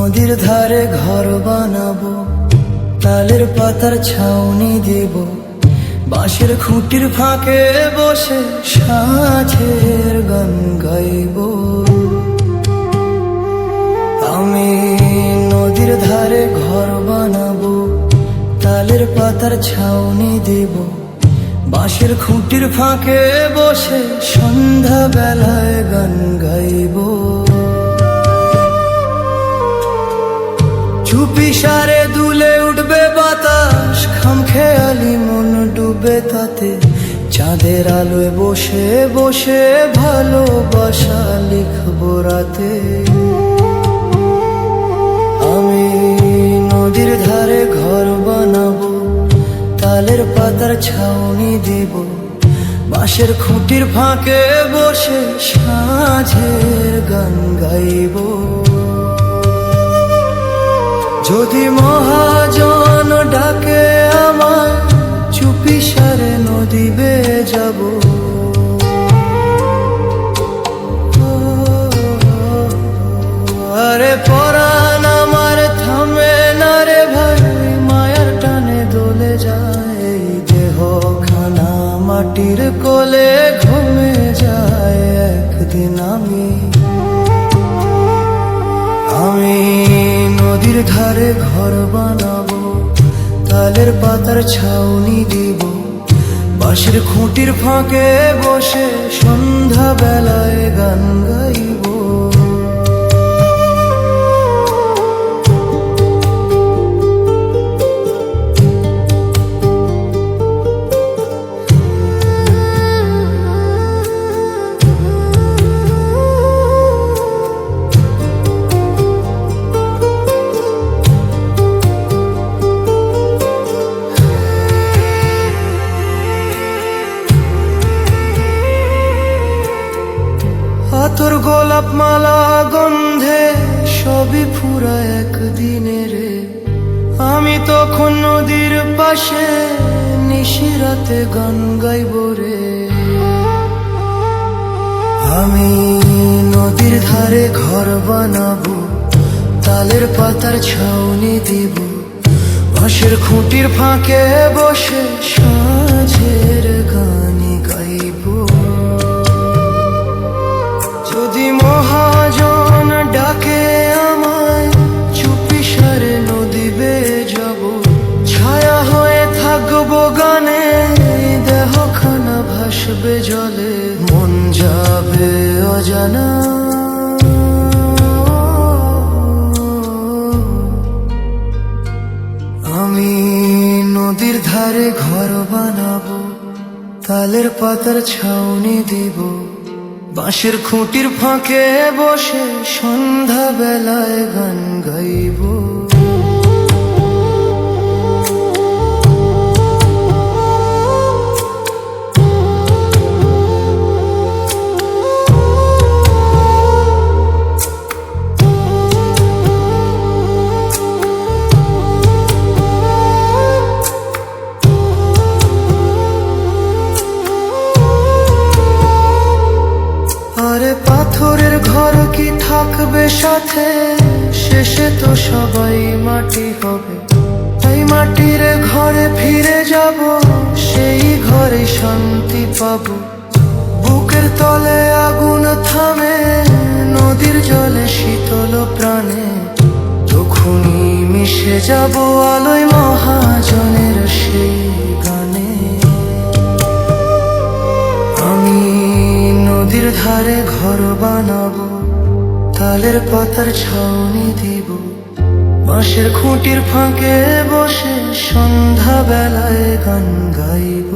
নদীর ধারে ঘর বানাবো, তালের পাতার ছাউনি দেব, বাঁশের খুঁটির ফাঁকে বসে সাঁঝের গান গাইব। আমি নদীর ধারে ঘর বানাবো, তালের পাতার ছাউনি দেব, বাঁশের খুঁটির ফাঁকে বসে সন্ধ্যা বেলায় গান গাইব। চুপি সারে দুলে উঠবে বাতাস, খামখেয়ালি মন ডুবে তাতে, চাঁদের আলোয় বসে বসে ভালোবাসা লিখবো রাতে। আমি নদীর ধারে ঘর বানাবো, তালের পাতার ছাউনি দেব, বাঁশের খুঁটির ফাঁকে বসে সাঁঝের গান গাইব। যদি মহাজন ডাকে আমায়, চুপি সারে নদী বেয়ে যাব। আরে পরাণ আমার থামে না রে ভাই, মায়ার টানে দোলে যায় এই দেহ খানা, মাটির কোলে ঘুমে যায় একদিন। আমি নদীর ধারে ঘর বানাবো, তালের পাতার ছাউনি দিব, বাঁশের খুঁটির ফাঁকে বসে সন্ধ্যা বেলায় গান গাইব। তোর গোলাপ মালা গন্ধে সবই ফুরা একদিনে রে, আমি তখন নদীর পাশে নিশিরাতে গান গাইব রে। আমি নদীর ধারে ঘর বানাবো, তালের পাতার ছাউনি দিব, বাঁশের খুঁটির ফাঁকে বসে সাঁঝের গানি গাইব। যদি মহাজন ডাকে আমায়, চুপি সারে নদী বেয়ে যাব, ছায়া হয়ে থাকবো গানে, দেহখানা ভাসবে জলে, মন যাবে অজানা। আমি নদীর ধারে ঘর বানাবো, তালের পাতার ছাউনি দিব, বাঁশের খুঁটির ফাঁকে বসে সন্ধ্যা বেলায় গান গাইব। পাথরের ঘর কি থাকবে সাথে, শেষে তো সবাই মাটি হবে, তাই মাটির ঘরে ফিরে যাব, সেই ঘরে শান্তি পাবো। বুকের তলে আগুন থামে, নদীর জলে শীতল প্রাণে, তখনই মিশে যাব আলোয় মহাজনের সেই গানে। আমি নদীর ধারে ঘর বানাবো, তালের পাতার ছাউনি দিব, বাঁশের খুঁটির ফাঁকে বসে সন্ধ্যা বেলায় গান গাইব।